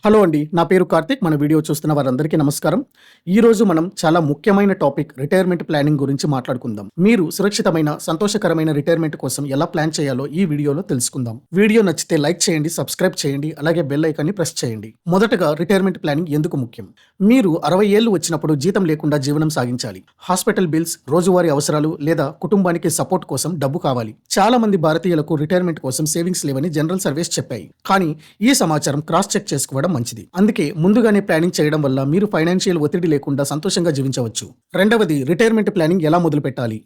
Hello అండి, నా పేరు కార్తిక్. మన వీడియో చూస్తున్న వారందరికీ నమస్కారం. ఈ రోజు మనం చాలా ముఖ్యమైన టాపిక్ రిటైర్మెంట్ ప్లానింగ్ గురించి మాట్లాడుకుందాం. మీరు సురక్షితమైన, సంతోషకరమైన రిటైర్మెంట్ కోసం ఎలా ప్లాన్ చేయాలో ఈ వీడియోలో తెలుసుకుందాం. వీడియో నచ్చితే లైక్ చేయండి, సబ్స్క్రైబ్ చేయండి, అలాగే బెల్ ఐకాన్ని ప్రెస్ చేయండి. మొదటగా రిటైర్మెంట్ ప్లానింగ్ ఎందుకు ముఖ్యం? మీరు 60 ఏళ్లు వచ్చినప్పుడు జీతం లేకుండా జీవనం సాగించాలి. హాస్పిటల్ బిల్స్, రోజువారీ అవసరాలు లేదా కుటుంబానికి సపోర్ట్ కోసం డబ్బు కావాలి. చాలా మంది భారతీయులకు రిటైర్మెంట్ కోసం సేవింగ్స్ లేవని జనరల్ సర్వేస్ చెప్పాయి. కానీ ఈ సమాచారం క్రాస్ చెక్ చేసుకోవడం మంచిది. అందుకే ముందుగానే ప్లానింగ్ చేయడం వల్ల మీరు ఫైనాన్షియల్ ఒత్తిడి లేకుండా సంతోషంగా జీవించవచ్చు. రెండవది, రిటైర్మెంట్ ప్లానింగ్ ఎలా మొదలు పెట్టాలి?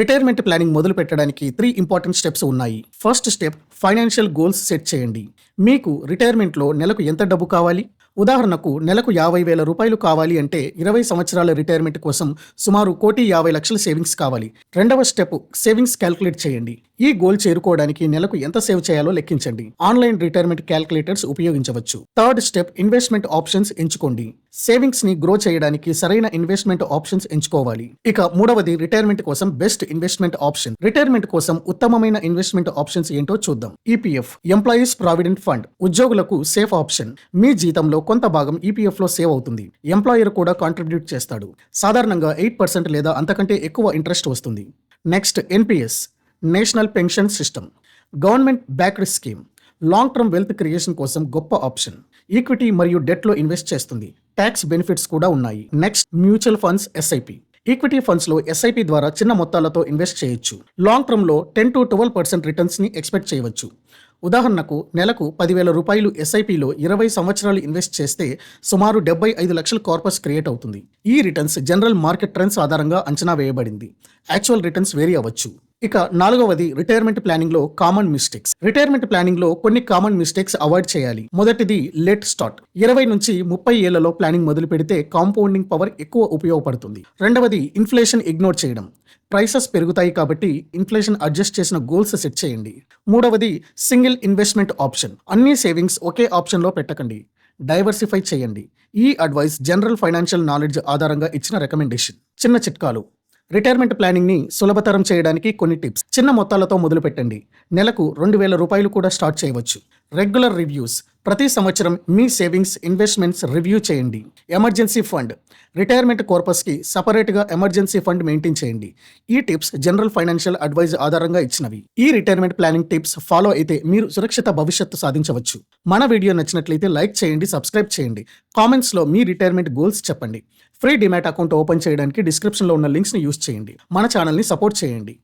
రిటైర్మెంట్ ప్లానింగ్ మొదలు పెట్టడానికి 3 ఇంపార్టెంట్ స్టెప్స్ ఉన్నాయి. First step, financial goals set చేయండి. మీకు రిటైర్మెంట్లో నెలకు ఎంత డబ్బు కావాలి? ఉదాహరణకు నెలకు 50,000 రూపాయలు కావాలి అంటే 20 సంవత్సరాల రిటైర్మెంట్ కోసం సుమారు 1,50,00,000 సేవింగ్స్ కావాలి. రెండవ స్టెప్, సేవింగ్స్ క్యాల్కులేట్ చేయండి. ఈ గోల్ చేరుకోవడానికి నెలకు ఎంత సేవ్ చేయాలో లెక్కించండి. ఆన్లైన్ రిటైర్మెంట్ క్యాల్కులేటర్స్ ఉపయోగించవచ్చు. థర్డ్ స్టెప్, ఇన్వెస్ట్మెంట్ ఆప్షన్స్ ఎంచుకోండి. సేవింగ్స్ ని గ్రో చేయడానికి సరైన ఇన్వెస్ట్మెంట్ ఆప్షన్స్ ఎంచుకోవాలి. ఇక మూడవది, రిటైర్మెంట్ కోసం బెస్ట్ ఇన్వెస్ట్మెంట్ ఆప్షన్. రిటైర్మెంట్ కోసం ఉత్తమమైన ఇన్వెస్ట్మెంట్ ఆప్షన్స్ ఏంటో చూద్దాం. ఈపీఎఫ్, ఎంప్లాయీస్ ప్రావిడెంట్ ఫండ్, ఉద్యోగులకు సేఫ్ ఆప్షన్. మీ జీతంలో కొంత భాగం ఈపీఎఫ్ లో సేవ్ అవుతుంది. ఎంప్లాయర్ కూడా కాంట్రిబ్యూట్ చేస్తాడు. సాధారణంగా 8% లేదా అంతకంటే ఎక్కువ ఇంట్రెస్ట్ వస్తుంది. Next, NPS, national pension system, government backed scheme. Long term wealth creation కోసం గొప్ప ఆప్షన్. ఈక్విటీ మరియు డెట్ లో ఇన్వెస్ట్ చేస్తుంది. ట్యాక్స్ బెనిఫిట్స్ కూడా ఉన్నాయి. Next, mutual funds, SIP. Equity funds లో ఎస్ఐపి ద్వారా చిన్న మొత్తాలతో ఇన్వెస్ట్ చేయొచ్చు. లాంగ్ టర్మ్ లో 10 to 12% రిటర్న్స్ ని ఎక్స్పెక్ట్ చేయవచ్చు. ఉదాహరణకు నెలకు 10,000 రూపాయలు ఎస్ఐపిలో 20 సంవత్సరాలు ఇన్వెస్ట్ చేస్తే సుమారు 75 లక్షల కార్పస్ క్రియేట్ అవుతుంది. ఈ రిటర్న్స్ జనరల్ మార్కెట్ ట్రెండ్స్ ఆధారంగా అంచనా వేయబడింది. యాక్చువల్ రిటర్న్స్ వేరీ అవ్వచ్చు. ఇక నాలుగవది, రిటైర్మెంట్ ప్లానింగ్ లో కామన్ మిస్టేక్స్. రిటైర్మెంట్ ప్లానింగ్ లో కొన్ని కామన్ మిస్టేక్స్ అవాయిడ్ చేయాలి. మొదటిది, లేట్ స్టార్ట్. 20 నుంచి 30 ఏళ్లలో ప్లానింగ్ మొదలు పెడితే కాంపౌండింగ్ పవర్ ఎక్కువ ఉపయోగపడుతుంది. రెండవది, ఇన్ఫ్లేషన్ ఇగ్నోర్ చేయడం. ప్రైసెస్ పెరుగుతాయి కాబట్టి ఇన్ఫ్లేషన్ అడ్జస్ట్ చేసిన గోల్స్ సెట్ చేయండి. మూడవది, సింగిల్ ఇన్వెస్ట్మెంట్ ఆప్షన్. అన్ని సేవింగ్స్ ఒకే ఆప్షన్లో పెట్టకండి, డైవర్సిఫై చేయండి. ఈ అడ్వైస్ జనరల్ ఫైనాన్షియల్ నాలెడ్జ్ ఆధారంగా ఇచ్చిన రికమెండేషన్. చిన్న చిట్కాలు. రిటైర్మెంట్ ప్లానింగ్ ని సులభతరం చేయడానికి కొన్ని టిప్స్. చిన్న మొత్తాలతో మొదలు పెట్టండి. నెలకు 2,000 రూపాయలు కూడా స్టార్ట్ చేయవచ్చు. Regular reviews. ప్రతి సంవత్సరం మీ సేవింగ్స్, ఇన్వెస్ట్మెంట్స్ రివ్యూ చేయండి. Emergency fund. రిటైర్మెంట్ కార్పస్ కి సపరేట్ గా ఎమర్జెన్సీ ఫండ్ మెయింటైన్ చేయండి. ఈ టిప్స్ జనరల్ ఫైనాన్షియల్ అడ్వైజ్ ఆధారంగా ఇచ్చినవి. ఈ రిటైర్మెంట్ ప్లానింగ్ టిప్స్ ఫాలో అయితే మీరు సురక్షిత భవిష్యత్తు సాధించవచ్చు. మన వీడియో నచ్చినట్లయితే లైక్ చేయండి, సబ్స్క్రైబ్ చేయండి. కామెంట్స్ లో మీ రిటైర్మెంట్ గోల్స్ చెప్పండి. ఫ్రీ డిమాట్ అకౌంట్ ఓపెన్ చేయడానికి డిస్క్రిప్షన్ లో ఉన్న లింక్స్ ని యూస్ చేయండి. మన ఛానల్ ని సపోర్ట్ చేయండి.